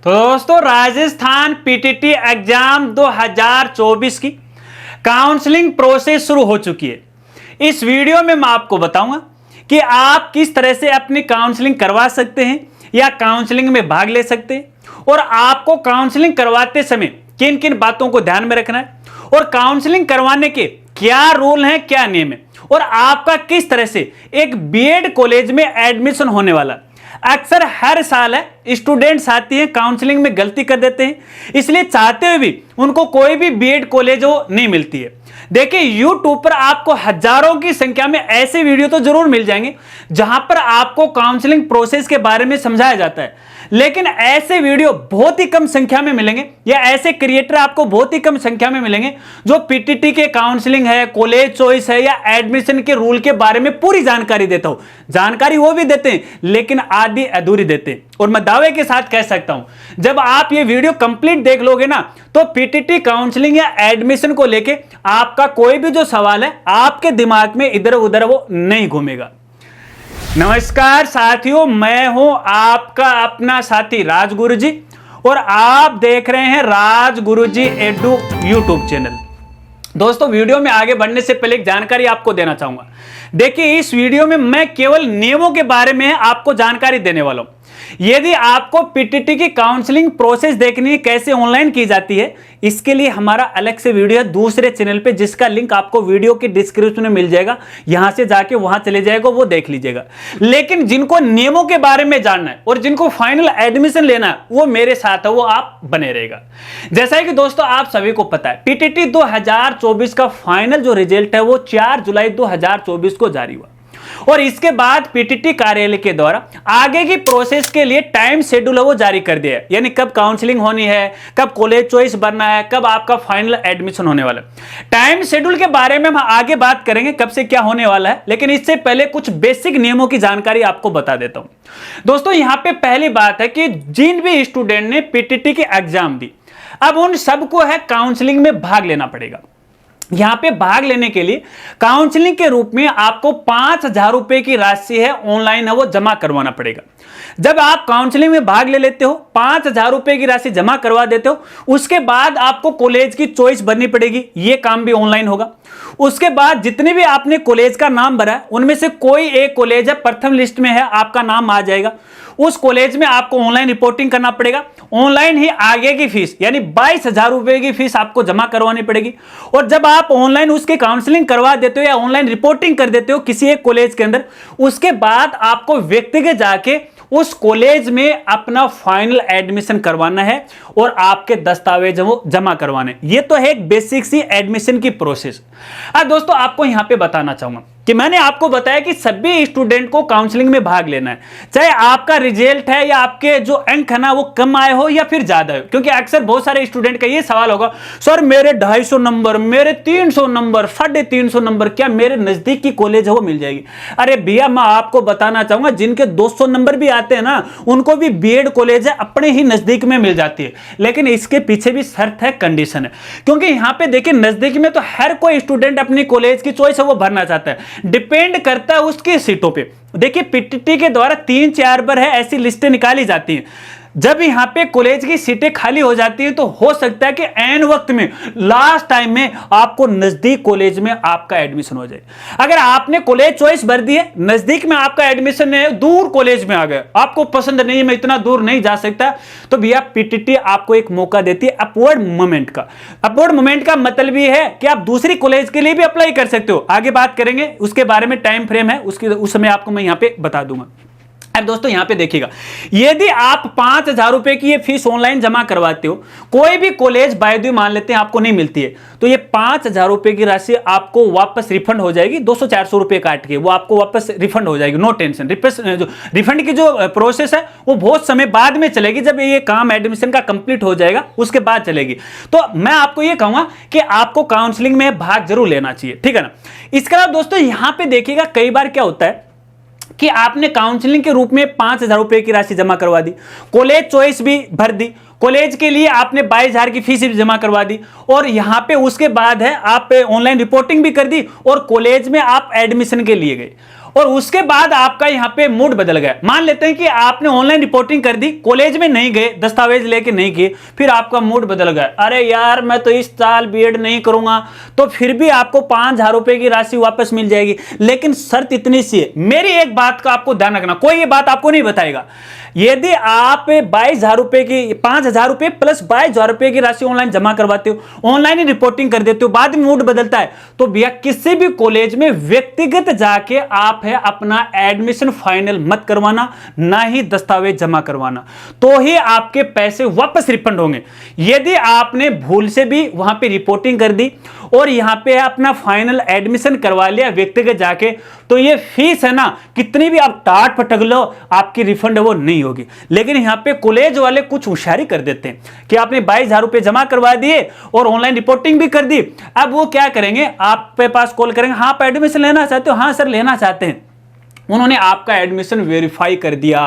तो दोस्तों Rajasthan PTT exam 2024 की काउंसलिंग प्रोसेस शुरू हो चुकी है। इस वीडियो में मैं आपको बताऊंगा कि आप किस तरह से अपनी काउंसलिंग करवा सकते हैं या काउंसलिंग में भाग ले सकते हैं और आपको काउंसलिंग करवाते समय किन किन बातों को ध्यान में रखना है और काउंसलिंग करवाने के क्या रूल हैं, क्या नियम है और आपका किस तरह से एक बीएड कॉलेज में एडमिशन होने वाला। अक्सर हर साल है स्टूडेंट्स आती हैं काउंसलिंग में गलती कर देते हैं, इसलिए चाहते हुए भी उनको कोई भी बीएड कॉलेज हो नहीं मिलती है। देखिए यूट्यूब पर आपको हजारों की संख्या में ऐसे वीडियो तो जरूर मिल जाएंगे जहां पर आपको काउंसलिंग प्रोसेस के बारे में समझाया जाता है, लेकिन ऐसे वीडियो बहुत ही कम संख्या में मिलेंगे या ऐसे क्रिएटर आपको बहुत ही कम संख्या में मिलेंगे जो पीटीटी के काउंसलिंग है, कॉलेज चॉइस है या एडमिशन के रूल के बारे में पूरी जानकारी देता हूं। जानकारी वो भी देते हैं लेकिन आधी अधूरी देते हैं और मैं दावे के साथ कह सकता हूं जब आप ये वीडियो कंप्लीट देख लोगे ना तो पीटीटी काउंसलिंग या एडमिशन को लेके आपका कोई भी जो सवाल है आपके दिमाग में इधर उधर वो नहीं घूमेगा। नमस्कार साथियों, मैं हूं आपका अपना साथी राजगुरु जी और आप देख रहे हैं राजगुरु जी एडू यूट्यूब चैनल। दोस्तों वीडियो में आगे बढ़ने से पहले एक जानकारी आपको देना चाहूंगा। देखिए इस वीडियो में मैं केवल नियमों के बारे में आपको जानकारी देने वाला हूं। यदि आपको पीटीटी की काउंसलिंग प्रोसेस देखनी है कैसे ऑनलाइन की जाती है, इसके लिए हमारा अलग से वीडियो है दूसरे चैनल पे जिसका लिंक आपको वीडियो के डिस्क्रिप्शन में मिल जाएगा, यहां से जाके वहां चले जाएगा, वो देख लीजिएगा। लेकिन जिनको नियमों के बारे में जानना है और जिनको फाइनल एडमिशन लेना है वो मेरे साथ है, वो आप बने रहेगा। जैसा कि दोस्तों आप सभी को पता है पीटीटी 2024 का फाइनल जो रिजल्ट है वो 4 जुलाई 2024 को जारी हुआ और इसके बाद पीटीटी कार्यालय के द्वारा आगे की प्रोसेस के लिए टाइम शेड्यूल है वो जारी कर दिया है, यानी कब काउंसलिंग होनी है, कब कॉलेज चॉइस बनना है, कब आपका फाइनल एडमिशन होने वाला है। टाइम शेड्यूल के बारे में हम आगे बात करेंगे कब से क्या होने वाला है, लेकिन इससे पहले कुछ बेसिक नियमों की जानकारी आपको बता देता हूं। दोस्तों यहां पर पहली बात है कि जिन भी स्टूडेंट ने पीटीटी की एग्जाम दी अब उन सबको है काउंसलिंग में भाग लेना पड़ेगा। यहां पे भाग लेने के लिए काउंसलिंग के रूप में आपको 5,000 रुपए की राशि है ऑनलाइन है वो जमा करवाना पड़ेगा। जब आप काउंसलिंग में भाग ले लेते हो 5,000 रुपए की राशि जमा करवा देते हो, उसके बाद आपको कॉलेज की चॉइस भरनी पड़ेगी, ये काम भी ऑनलाइन होगा। उसके बाद जितने भी आपने कॉलेज का नाम भरा है उनमें से कोई एक कॉलेज है प्रथम लिस्ट में है, आपका नाम आ जाएगा, उस कॉलेज में आपको ऑनलाइन रिपोर्टिंग करना पड़ेगा। ऑनलाइन ही आगे की फीस यानी 22,000 रुपए की फीस आपको जमा करवानी पड़ेगी और जब आप ऑनलाइन उसके काउंसलिंग करवा देते हो या ऑनलाइन रिपोर्टिंग कर देते हो किसी एक कॉलेज के अंदर, उसके बाद आपको व्यक्तिगत जाके उस कॉलेज में अपना फाइनल एडमिशन करवाना है और आपके दस्तावेज वो जमा करवाने। ये तो है एक बेसिक सी एडमिशन की प्रोसेस। अब दोस्तों आपको यहां पे बताना चाहूंगा कि मैंने आपको बताया कि सभी स्टूडेंट को काउंसलिंग में भाग लेना है, चाहे आपका रिजल्ट है या आपके जो अंक है ना वो कम आए हो या फिर ज्यादा हो। क्योंकि अक्सर बहुत सारे स्टूडेंट का ये सवाल होगा, सर मेरे 250 नंबर, मेरे 300 नंबर, 350 नंबर, क्या मेरे नजदीक की कॉलेज है वो मिल जाएगी? अरे भैया मैं आपको बताना चाहूंगा जिनके 200 नंबर भी आते हैं ना उनको भी बीएड कॉलेज है अपने ही नजदीक में मिल जाती है, लेकिन इसके पीछे भी शर्त है, कंडीशन है। क्योंकि यहां पे देखिए नजदीक में तो हर कोई स्टूडेंट अपनी कॉलेज की चॉइस है वो भरना चाहता है, डिपेंड करता है उसकी सीटों पे। देखिए पीटीटी के द्वारा 3-4 बार है ऐसी लिस्टें निकाली जाती हैं। जब यहां पे कॉलेज की सीटें खाली हो जाती हैं तो हो सकता है कि ऐन वक्त में लास्ट टाइम में आपको नजदीक कॉलेज में आपका एडमिशन हो जाए। अगर आपने कॉलेज चॉइस भर दी है, नजदीक में आपका एडमिशन है, दूर कॉलेज में आ गए, आपको पसंद नहीं है, मैं इतना दूर नहीं जा सकता, तो भैया पीटीटी आपको एक मौका देती है अपवर्ड मूवमेंट का। अपवर्ड मूवमेंट का मतलब ये है कि आप दूसरी कॉलेज के लिए भी अप्लाई कर सकते हो। आगे बात करेंगे उसके बारे में, टाइम फ्रेम है उस समय आपको मैं यहां पे बता दूंगा। अब दोस्तों यहां पे देखिएगा, यदि आप 5,000 रुपए की ये फीस ऑनलाइन जमा करवाते हो, कोई भी कॉलेज बाय द वे मान लेते हैं आपको नहीं मिलती है, तो ये 5,000 रुपए की राशि आपको वापस रिफंड हो जाएगी। 200-400 रुपए काट के वो आपको वापस रिफंड हो जाएगी, नो टेंशन। रिफंड की जो प्रोसेस है वो बहुत समय बाद में चलेगी, जब ये काम एडमिशन का कंप्लीट हो जाएगा उसके बाद चलेगी। तो मैं आपको ये कहूंगा कि आपको काउंसलिंग में भाग जरूर लेना चाहिए, ठीक है ना। इसके अलावा दोस्तों यहां पर देखिएगा कई बार क्या होता है कि आपने काउंसलिंग के रूप में 5,000 रुपए की राशि जमा करवा दी, कॉलेज चॉइस भी भर दी, कॉलेज के लिए आपने 22,000 की फीस भी जमा करवा दी और यहां पे उसके बाद है आप ऑनलाइन रिपोर्टिंग भी कर दी और कॉलेज में आप एडमिशन के लिए गए और उसके बाद आपका यहां पे मूड बदल गया। मान लेते हैं कि आपने ऑनलाइन रिपोर्टिंग कर दी, कॉलेज में नहीं गए, दस्तावेज लेके नहीं किए, फिर आपका मूड बदल गया, अरे यार मैं तो इस साल बीएड नहीं करूंगा, तो फिर भी आपको 5,000 रुपए की राशि वापस मिल जाएगी। लेकिन शर्त इतनी सी है, मेरी एक बात का आपको ध्यान रखना, कोई ये बात आपको नहीं बताएगा। यदि आप 22,000 रुपए की 5,000 रुपए प्लस 22,000 रुपए की राशि ऑनलाइन जमा करवाते हो, ऑनलाइन ही रिपोर्टिंग कर देते हो, बाद में मूड बदलता है, तो भैया किसी भी कॉलेज में व्यक्तिगत जाके आप है अपना एडमिशन फाइनल मत करवाना, ना ही दस्तावेज जमा करवाना, तो ही आपके पैसे वापस रिफंड होंगे। यदि आपने भूल से भी वहां पे रिपोर्टिंग कर दी और यहां पे अपना फाइनल एडमिशन करवा लिया व्यक्तिगत जाके, तो ये फीस है ना, कितनी भी आप टाट पटक लो, आपकी रिफंड वो नहीं होगी। लेकिन यहां पे कॉलेज वाले कुछ होशियारी कर देते हैं कि आपने 22,000 रुपए जमा करवा दिए और ऑनलाइन रिपोर्टिंग भी कर दी, अब वो क्या करेंगे, आपके पास कॉल करेंगे, हाँ आप एडमिशन लेना चाहते हो, हाँ सर लेना चाहते हैं, उन्होंने आपका एडमिशन वेरीफाई कर दिया,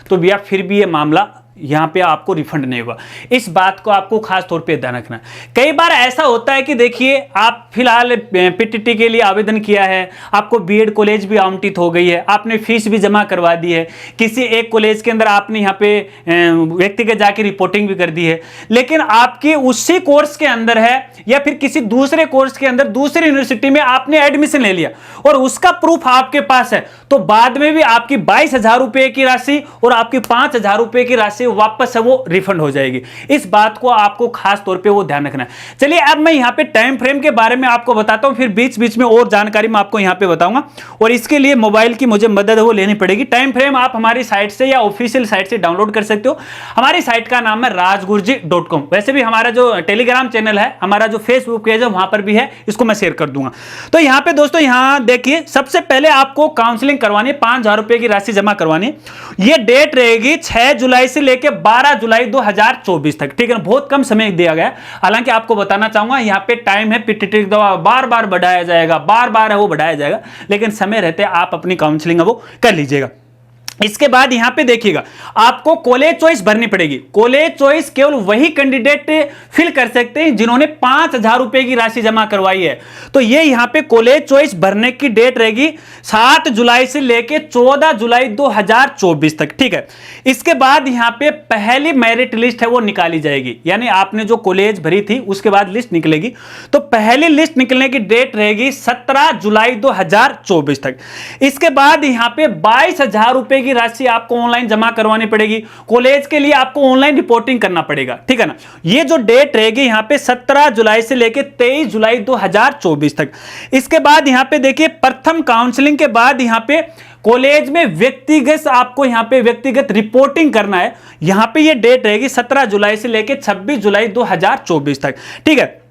तो भैया फिर भी ये मामला यहां पे आपको रिफंड नहीं होगा। इस बात को आपको खास तौर पे ध्यान रखना। कई बार ऐसा होता है कि देखिए आप फिलहाल पीटीटी के लिए आवेदन किया है, आपको बीएड कॉलेज भी आवंटित हो गई है, आपने फीस भी जमा करवा दी है, किसी एक कॉलेज के अंदर आपने यहाँ पे व्यक्तिगत जाके रिपोर्टिंग भी कर दी है, लेकिन आपकी उसी कोर्स के अंदर है या फिर किसी दूसरे कोर्स के अंदर दूसरी यूनिवर्सिटी में आपने एडमिशन ले लिया और उसका प्रूफ आपके पास है, तो बाद में भी आपकी 22,000 रुपए की राशि और आपकी 5,000 रुपए की राशि वापस है वो रिफंड हो जाएगी। इस बात को आपको खास तौर पे वो ध्यान रखना है। चलिए अब मैं यहां पे टाइम फ्रेम के बारे में आपको बताता हूं, फिर बीच बीच में और जानकारी मैं आपको यहां पे बताऊंगा, और इसके लिए मोबाइल की मुझे मदद वो लेनी पड़ेगी। टाइम फ्रेम आप हमारी साइट से या ऑफिशियल साइट से डाउनलोड कर सकते हो। हमारी साइट का नाम है rajgurji.com। वैसे भी हमारा जो टेलीग्राम चैनल है, हमारा जो फेसबुक पेज है, वहां पर भी है, इसको मैं शेयर कर दूंगा। तो यहां पे दोस्तों यहां देखिए, सबसे पहले आपको काउंसलिंग करवानी है, 5,000 रुपए की राशि जमा करवानी है। यह डेट रहेगी 6 जुलाई से लेकर 12 जुलाई 2024 तक, ठीक है ना, बहुत कम समय दिया गया। हालांकि आपको बताना चाहूंगा यहां पे टाइम है, पीटीटी द्वारा बार बार बढ़ाया जाएगा, बार बार है वो बढ़ाया जाएगा, लेकिन समय रहते आप अपनी काउंसलिंग वो कर लीजिएगा। इसके बाद यहां पे देखिएगा, आपको कॉलेज चॉइस भरनी पड़ेगी। कॉलेज चॉइस केवल वही कैंडिडेट फिल कर सकते हैं जिन्होंने 5,000 रुपए की राशि जमा करवाई है। तो ये यहां पे कॉलेज चॉइस भरने की डेट रहेगी 7 जुलाई से लेके 14 जुलाई 2024 तक, ठीक है। इसके बाद यहां पे पहली मेरिट लिस्ट है वो निकाली जाएगी, यानी आपने जो कॉलेज भरी थी उसके बाद लिस्ट निकलेगी, तो पहली लिस्ट निकलने की डेट रहेगी 17 जुलाई 2024 तक। इसके बाद यहां पे 22,000 रुपए की राशि आपको ऑनलाइन जमा करवानी पड़ेगी। कॉलेज के लिए आपको ऑनलाइन रिपोर्टिंग करना पड़ेगा, ठीक है ना। ये जो डेट रहेगी यहां पे 17 जुलाई से लेकर 23 जुलाई 2024 तक। इसके बाद यहां पे देखिए, प्रथम काउंसलिंग के बाद यहां पे कॉलेज में व्यक्तिगत आपको यहां पे व्यक्तिगत रिपोर्टिंग करना है। यहां पे ये डेट रहेगी 17 जुलाई से लेकर 26 जुलाई 2024 तक, ठीक है।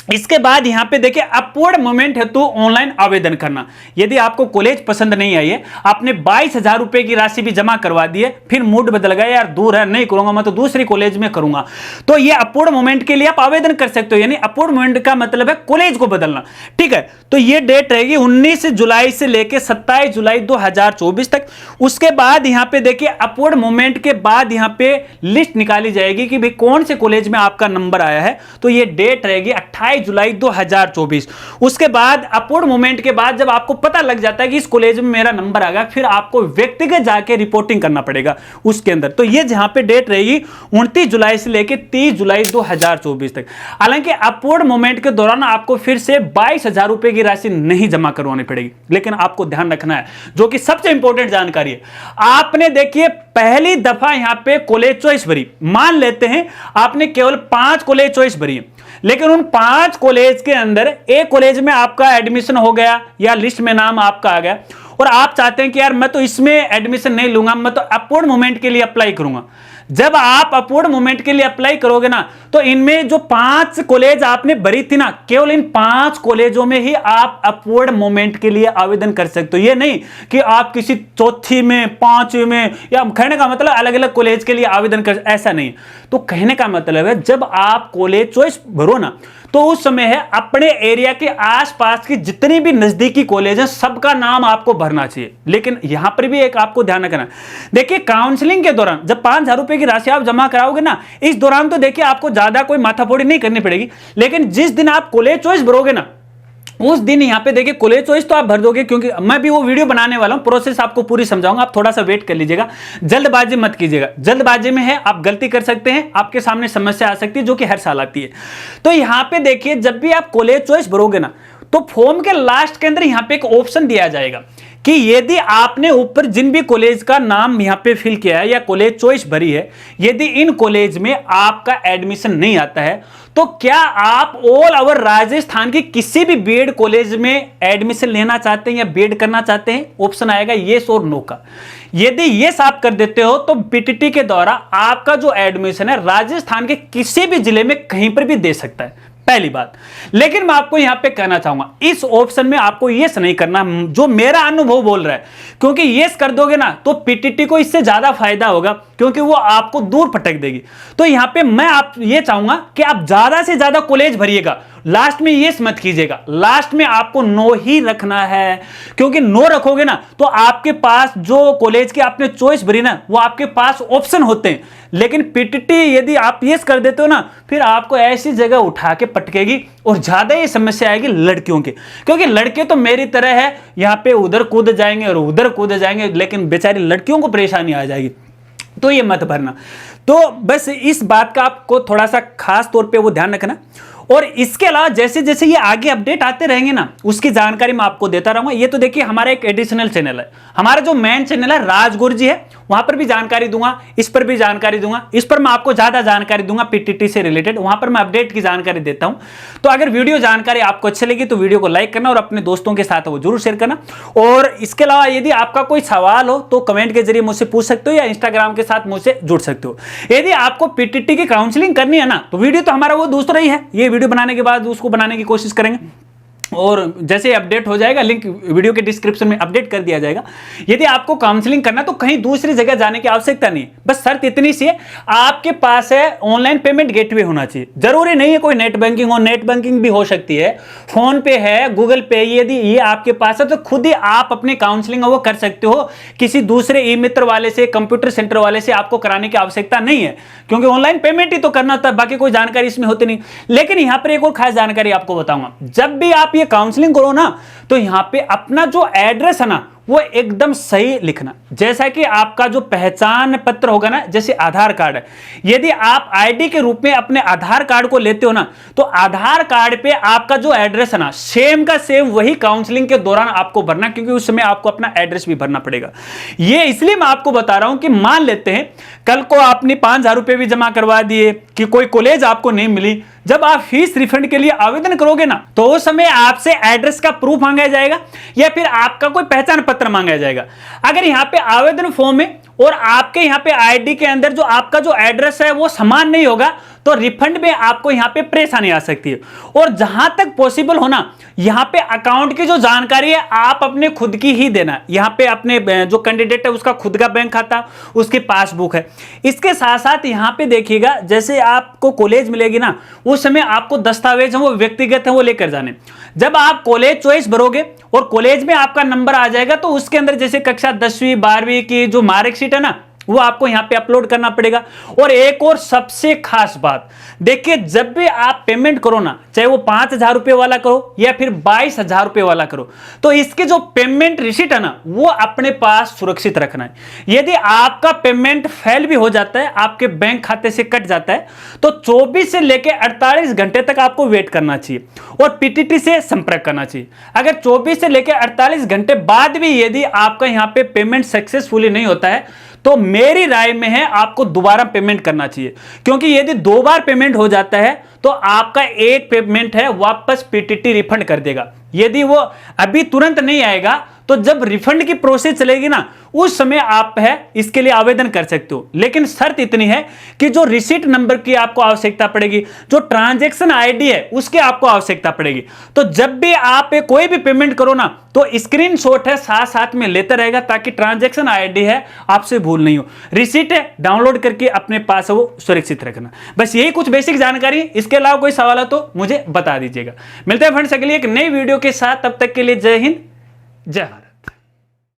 इसके बाद यहां पे देखिए, अपवर्ड मूवमेंट हेतु ऑनलाइन आवेदन करना। यदि आपको कॉलेज पसंद नहीं आई है, आपने 22,000 रुपए की राशि भी जमा करवा दी है, फिर मूड बदल गया, यार दूर है नहीं करूंगा मैं तो दूसरी कॉलेज में करूंगा, तो ये अपवर्ड मूवमेंट के लिए आप आवेदन कर सकते हो। यानी अपवर्ड मूवमेंट का मतलब है कॉलेज को बदलना, ठीक है। तो ये डेट रहेगी 19 जुलाई से लेकर 27 जुलाई 2024 तक। उसके बाद यहां पे देखिए, अपवर्ड मूवमेंट के बाद यहां पे लिस्ट निकाली जाएगी कि भाई कौन से कॉलेज में आपका नंबर आया है, तो ये डेट रहेगी 28 जुलाई 2024। उसके बाद अपवर्ड मूवमेंट के बाद जब आपको पता लग जाता है कि इस कॉलेज में मेरा नंबर आ गया, फिर आपको व्यक्तिगत जाके रिपोर्टिंग करना पड़ेगा उसके अंदर। तो ये जहां पे डेट रहेगी 29 जुलाई से लेकर 30 जुलाई 2024 तक। हालांकि अपवर्ड मूवमेंट के दौरान आपको फिर से 22,000 रुपए की राशि नहीं जमा करवानी पड़ेगी, लेकिन आपको ध्यान रखना है, जो कि सबसे इंपॉर्टेंट जानकारी है, आपने देखिए पहली दफा यहां पे कॉलेज चॉइस भरी, मान लेते हैं आपने केवल 5 कॉलेज चॉइस भरी है, लेकिन उन 5 कॉलेज के अंदर एक कॉलेज में आपका एडमिशन हो गया या लिस्ट में नाम आपका आ गया, और आप चाहते हैं कि यार मैं तो इसमें एडमिशन नहीं लूंगा, मैं तो अपवर्ड मूवमेंट के लिए अप्लाई करूंगा। जब आप अपवर्ड मूवमेंट के लिए अप्लाई करोगे ना, तो इनमें जो 5 कॉलेज आपने भरी थी ना, केवल इन 5 कॉलेजों में ही आप अपवर्ड मूवमेंट के लिए आवेदन कर सकते हो। ये नहीं कि आप किसी चौथी में, 5वीं में, या कहने का मतलब अलग अलग कॉलेज के लिए आवेदन कर, ऐसा नहीं। तो कहने का मतलब है, जब आप कॉलेज चॉइस भरो ना, तो उस समय है अपने एरिया के आसपास की जितनी भी नजदीकी कॉलेज हैं सबका नाम आपको भरना चाहिए। लेकिन यहां पर भी एक आपको ध्यान रखना, देखिए काउंसलिंग के दौरान जब 5,000 रुपए की राशि आप जमा कराओगे ना, इस दौरान तो देखिए आपको ज्यादा कोई माथाफोड़ी नहीं करनी पड़ेगी, लेकिन जिस दिन आप कॉलेज चॉइस भरोगे ना, उस दिन यहाँ पे देखिए कॉलेज चॉइस तो आप भर दोगे, क्योंकि मैं भी वो वीडियो बनाने वाला हूँ, प्रोसेस आपको पूरी समझाऊंगा, आप थोड़ा सा वेट कर लीजिएगा, जल्दबाजी मत कीजिएगा। जल्दबाजी में है आप गलती कर सकते हैं, आपके सामने समस्या आ सकती है जो कि हर साल आती है। तो यहाँ पे देखिए जब भी आप कॉलेज चॉइस भरोगे ना, तो फॉर्म के लास्ट के अंदर यहाँ पे एक ऑप्शन दिया जाएगा कि यदि आपने ऊपर जिन भी कॉलेज का नाम यहाँ पे फिल किया है या कॉलेज चॉइस भरी है, यदि इन कॉलेज में आपका एडमिशन नहीं आता है, तो क्या आप ऑल ओवर राजस्थान के किसी भी बीएड कॉलेज में एडमिशन लेना चाहते हैं या बीएड करना चाहते हैं? ऑप्शन आएगा येस और नो का। यदि येस आप कर देते हो तो पीटीटी के द्वारा आपका जो एडमिशन है राजस्थान के किसी भी जिले में कहीं पर भी दे सकता है, पहली बात। लेकिन मैं आपको यहां पे कहना चाहूंगा इस ऑप्शन में आपको यस नहीं करना, जो मेरा अनुभव बोल रहा है, क्योंकि यस कर दोगे ना तो पीटीटी को इससे ज्यादा फायदा होगा, क्योंकि वो आपको दूर पटक देगी। तो यहां पे मैं आप ये चाहूंगा कि आप ज्यादा से ज्यादा कॉलेज भरिएगा, लास्ट में यस मत कीजिएगा, लास्ट में आपको नो ही रखना है, क्योंकि नो रखोगे ना तो आपके पास जो कॉलेज की आपने चॉइस भरी ना वो आपके पास ऑप्शन होते हैं, लेकिन पीटीटी यदि आप यस कर देते हो ना फिर आपको ऐसी जगह उठा के पटकेगी और ज्यादा ये समस्या आएगी लड़कियों की, क्योंकि लड़के तो मेरी तरह है, यहां पे उधर कूद जाएंगे और उधर कूद जाएंगे, लेकिन बेचारी लड़कियों को परेशानी आ जाएगी, तो ये मत भरना। तो बस इस बात का आपको थोड़ा सा खास तौर पे वो ध्यान रखना। और इसके अलावा जैसे जैसे ये आगे अपडेट आते रहेंगे ना उसकी जानकारी मैं आपको देता रहूंगा। ये तो देखिए हमारा एक एडिशनल चैनल है, हमारा जो मेन चैनल है राजगुरु जी है, वहां पर भी जानकारी दूंगा, इस पर भी जानकारी दूंगा, इस पर मैं आपको ज्यादा जानकारी दूंगा पीटीटी से रिलेटेड, वहां पर मैं अपडेट की जानकारी देता हूं। तो अगर वीडियो जानकारी आपको अच्छी लगी तो वीडियो को लाइक करना और अपने दोस्तों के साथ वो जरूर शेयर करना। और इसके अलावा यदि आपका कोई सवाल हो तो कमेंट के जरिए मुझसे पूछ सकते हो या इंस्टाग्राम के साथ मुझसे जुड़ सकते हो। यदि आपको पीटीटी की काउंसलिंग करनी है ना तो वीडियो तो हमारा वो दूसरा ही है, ये वीडियो बनाने के बाद उसको बनाने की कोशिश करेंगे और जैसे अपडेट हो जाएगा लिंक वीडियो के डिस्क्रिप्शन में अपडेट कर दिया जाएगा। यदि आपको काउंसलिंग करना तो कहीं दूसरी जगह जाने की आवश्यकता नहीं, बस शर्त इतनी सी है आपके पास है ऑनलाइन पेमेंट गेटवे होना चाहिए। जरूरी नहीं है कोई नेट बैंकिंग हो, नेट बैंकिंग भी हो सकती है, फोन पे है, गूगल पे, यदि ये आपके पास है तो खुद ही आप अपनी काउंसलिंग वो कर सकते हो, किसी दूसरे ई मित्र वाले से, कंप्यूटर सेंटर वाले से आपको कराने की आवश्यकता नहीं है, क्योंकि ऑनलाइन पेमेंट ही तो करना होता है, बाकी कोई जानकारी इसमें होती नहीं। लेकिन यहां पर एक और खास जानकारी आपको बताऊंगा, जब भी आप काउंसलिंग करो ना तो यहां पे अपना जो एड्रेस है ना वो एकदम सही लिखना। जैसा कि आपका जो पहचान पत्र होगा ना, जैसे आधार कार्ड है, यदि आप आईडी के रूप में अपने आधार कार्ड को लेते हो ना तो आधार कार्ड पे आपका जो एड्रेस है ना सेम का सेम वही काउंसलिंग के दौरान आपको भरना, क्योंकि उस समय आपको अपना एड्रेस भी भरना पड़ेगा। ये इसलिए मैं आपको बता रहा हूं कि मान लेते हैं कल को आपने 5,000 रुपए भी जमा करवा दिए कि कोई कॉलेज आपको नहीं मिली, जब आप फीस रिफंड के लिए आवेदन करोगे ना तो उस समय आपसे एड्रेस का प्रूफ मांगा जाएगा या फिर आपका कोई पहचान पत्र मांगा जाएगा। अगर यहां पे आवेदन फॉर्म में और आपके यहां पे आईडी के अंदर जो आपका जो एड्रेस है वो समान नहीं होगा तो रिफंड में आपको यहां पे परेशानी आ सकती है। और जहां तक पॉसिबल हो ना यहां पे अकाउंट की जो जानकारी है आप अपने खुद की ही देना। यहां पे अपने जो कैंडिडेट है उसका खुद का बैंक खाता, उसकी पासबुक है। इसके साथ साथ यहां पे देखिएगा जैसे आपको कॉलेज मिलेगी ना उस समय आपको दस्तावेज है वो व्यक्तिगत है वो लेकर जाने। जब आप कॉलेज चॉइस भरोगे और कॉलेज में आपका नंबर आ जाएगा तो उसके अंदर जैसे कक्षा 10वीं 12वीं की जो मार्कशीट है ना वो आपको यहां पे अपलोड करना पड़ेगा। और एक और सबसे खास बात देखिए, जब भी आप पेमेंट करो ना, चाहे वो 5,000 रुपए वाला करो या फिर 22,000 रुपए वाला करो, तो इसके जो पेमेंट रिसीट है ना वो अपने पास सुरक्षित रखना है। यदि आपका पेमेंट फेल भी हो जाता है, आपके बैंक खाते से कट जाता है, तो 24 से लेकर 48 घंटे तक आपको वेट करना चाहिए और पीटीटी से संपर्क करना चाहिए। अगर 24 से लेकर 48 घंटे बाद भी यदि आपका यहां पे पेमेंट सक्सेसफुली नहीं होता है तो मेरी राय में है आपको दोबारा पेमेंट करना चाहिए, क्योंकि यदि 2 बार पेमेंट हो जाता है तो आपका एक पेमेंट है वापस पीटीटी रिफंड कर देगा। यदि वो अभी तुरंत नहीं आएगा तो जब रिफंड की प्रोसेस चलेगी ना उस समय आप है इसके लिए आवेदन कर सकते हो। लेकिन शर्त इतनी है कि जो रिसीट नंबर की आपको आवश्यकता पड़ेगी, जो ट्रांजैक्शन आईडी है उसकी आपको आवश्यकता पड़ेगी। तो जब भी आप कोई भी पेमेंट करो ना तो स्क्रीनशॉट है साथ साथ में लेते रहेगा ताकि ट्रांजैक्शन आईडी है आपसे भूल नहीं हो। रिसीट है डाउनलोड करके अपने पास वो सुरक्षित रखना। बस यही कुछ बेसिक जानकारी, इसके अलावा कोई सवाल हो तो मुझे बता दीजिएगा। मिलते हैं फ्रेंड्स अगली एक नई वीडियो के साथ, तब तक के लिए जय हिंद जय भारत।